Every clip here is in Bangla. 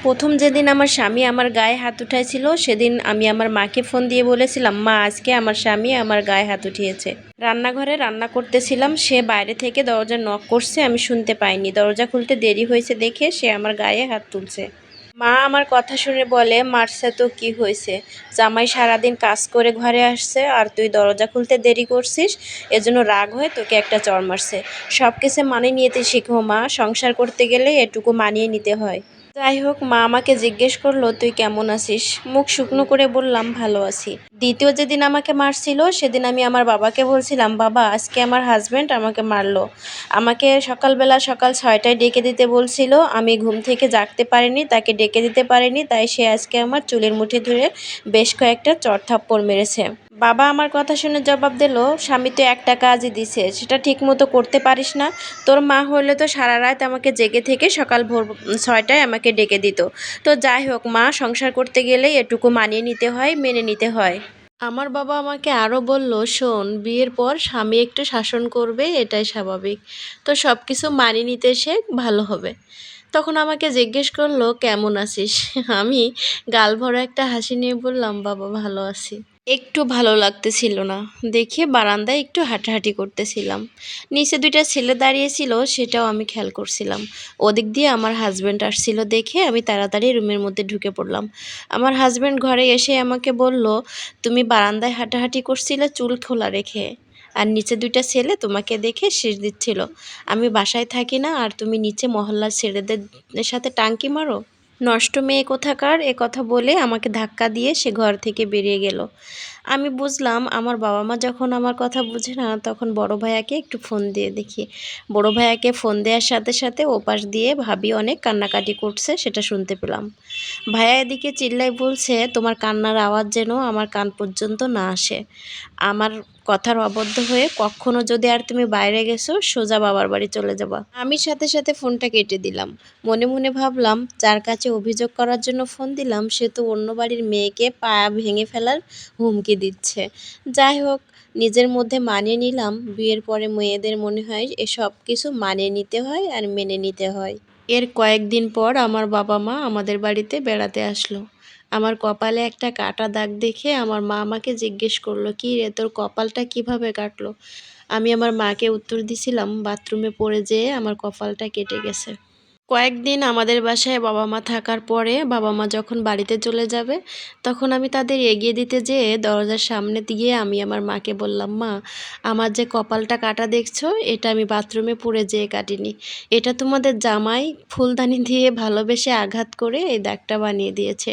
প্রথম যেদিন আমার স্বামী আমার গায়ে হাত উঠাইছিল সেদিন আমি আমার মাকে ফোন দিয়ে বলেছিলাম, মা আজকে আমার স্বামী আমার গায়ে হাত উঠিয়েছে। রান্নাঘরে রান্না করতেছিলাম, সে বাইরে থেকে দরজা নক করছে, আমি শুনতে পাইনি। দরজা খুলতে দেরি হয়েছে দেখে সে আমার গায়ে হাত তুলছে। মা আমার কথা শুনে বলে, মারছে তো কি হয়েছে, জামাই সারাদিন কাজ করে ঘরে আসছে আর তুই দরজা খুলতে দেরি করছিস, এজন্য রাগ হয়ে তোকে একটা চড় মারছে। সব কিছু মানিয়ে নিতে শিখো মা, সংসার করতে গেলে এটুকু মানিয়ে নিতে হয়। যাই হোক, মা আমাকে জিজ্ঞেস করলো তুই কেমন আছিস। মুখ শুকনো করে বললাম ভালো আছি। দ্বিতীয় যেদিন আমাকে মারছিল সেদিন আমি আমার বাবাকে বলছিলাম, বাবা আজকে আমার হাজব্যান্ড আমাকে মারলো। আমাকে সকালবেলা সকাল 6টায় ডেকে দিতে বলছিল, আমি ঘুম থেকে জাগতে পারিনি, তাকে ডেকে দিতে পারিনি, তাই সে আজকে আমার চুলের মুঠি ধরে বেশ কয়েকটা চড়-থাপ্পড় মেরেছে। বাবা আমার কথা শুনে জবাব দিল, স্বামী তো একটা কাজই দিছে, সেটা ঠিক মতো করতে পারিস না। তোর মা হলে তো সারা রাত আমাকে জেগে থেকে সকাল ভোর 6টায় আমাকে ডেকে দিত। তো যাই হোক মা, সংসার করতে গেলে এটুকু মানিয়ে নিতে হয়, মেনে নিতে হয়। আমার বাবা আমাকে আরও বলল, শোন, বিয়ের পর স্বামী একটু শাসন করবে, এটাই স্বাভাবিক। তো সব কিছু মানিয়ে নিতে শেখ, ভালো হবে। তখন আমাকে জিজ্ঞেস করলো কেমন আছিস। আমি গাল ভরা একটা হাসি নিয়ে বললাম, বাবা ভালো আছি। একটু ভালো লাগতেছিল না দেখে বারান্দায় একটু হাঁটাহাঁটি করতেছিলাম। নিচে দুইটা ছেলে দাঁড়িয়েছিল, সেটাও আমি খেয়াল করছিলাম। ওদিক দিয়ে আমার হাজব্যান্ড আসছিল দেখে আমি তাড়াতাড়ি রুমের মধ্যে ঢুকে পড়লাম। আমার হাজব্যান্ড ঘরে এসে আমাকে বলল, তুমি বারান্দায় হাঁটাহাঁটি করছিলে চুল খোলা রেখে, আর নিচে দুইটা ছেলে তোমাকে দেখে শিস দিচ্ছিল। আমি বাসায় থাকি না আর তুমি নিচে মহল্লার ছেলেদের সাথে টাঙ্কি মারো, নষ্ট মেয়ে কোথাকার। এ কথা বলে আমাকে ধাক্কা দিয়ে সে ঘর থেকে বেরিয়ে গেল। আমি বুঝলাম আমার বাবা মা যখন আমার কথা বুঝে না, তখন বড় ভাইয়াকে একটু ফোন দিয়ে দেখি। বড় ভাইয়াকে ফোন দেওয়ার সাথে সাথে ওপাশ দিয়ে ভাবি অনেক কান্নাকাটি করছে, সেটা শুনতে পেলাম। ভাইয়া এদিকে চিল্লাই বলছে, তোমার কান্নার আওয়াজ যেন আমার কান পর্যন্ত না আসে। আমার কথার অবদ্ধ হয়ে কখনো যদি আর তুমি বাইরে গেছো, সোজা বাবার বাড়ি চলে যাবা। আমি সাথে সাথে ফোনটা কেটে দিলাম। মনে মনে ভাবলাম, যার কাছে অভিযোগ করার জন্য ফোন দিলাম সে তো অন্য বাড়ির মেয়েকে পা ভেঙে ফেলার হুমকি দিচ্ছে। যাই হোক, নিজের মধ্যে মানিয়ে নিলাম। বিয়ের পরে মেয়েদের মনে হয় এসব কিছু মানিয়ে নিতে হয় আর মেনে নিতে হয়। এর কয়েকদিন পর আমার বাবা মা আমাদের বাড়িতে বেড়াতে আসলো। আমার কপালে একটা কাটা দাগ দেখে আমার মা আমাকে জিজ্ঞেস করলো, কি রে তোর কপালটা কিভাবে কাটলো। আমি আমার মাকে উত্তর দিছিলাম, বাথরুমে পড়ে যেয়ে আমার কপালটা কেটে গেছে। কয়েকদিন আমাদের বাসায় বাবা মা থাকার পরে বাবা মা যখন বাড়িতে চলে যাবে, তখন আমি তাদের এগিয়ে দিতে যেয়ে দরজার সামনে দিয়ে আমি আমার মাকে বললাম, মা আমার যে কপালটা কাটা দেখছো, এটা আমি বাথরুমে পড়ে যেয়ে কাটিনি, এটা তোমাদের জামাই ফুলদানি দিয়ে ভালোবেসে আঘাত করে এই দাগটা বানিয়ে দিয়েছে।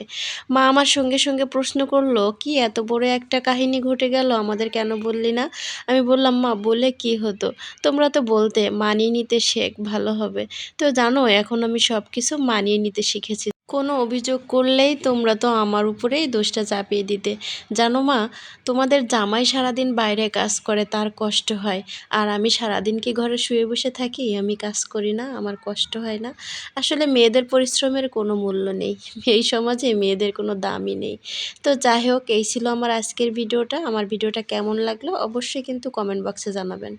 মা আমার সঙ্গে সঙ্গে প্রশ্ন করলো, কি এত বড় একটা কাহিনী ঘটে গেল, আমাদের কেন বললি না। আমি বললাম, মা বলে কি হতো, তোমরা তো বলতে মানিয়ে নিতে শেখ, ভালো হবে। তো জানো, এখন আমি সব কিছু মানিয়ে নিতে শিখেছি। কোনো অভিযোগ করলেই তোমরা তো আমার উপরেই দোষটা চাপিয়ে দিতে। জানো মা, তোমাদের জামাই সারাদিন বাইরে কাজ করে, তার কষ্ট হয়, আর আমি সারাদিন কি ঘরে শুয়ে বসে থাকি, আমি কাজ করি না, আমার কষ্ট হয় না। আসলে মেয়েদের পরিশ্রমের কোনো মূল্য নেই, এই সমাজে মেয়েদের কোনো দামই নেই। তো যাই হোক, এই ছিল আমার আজকের ভিডিওটা। আমার ভিডিওটা কেমন লাগলো অবশ্যই কিন্তু কমেন্ট বক্সে জানাবেন।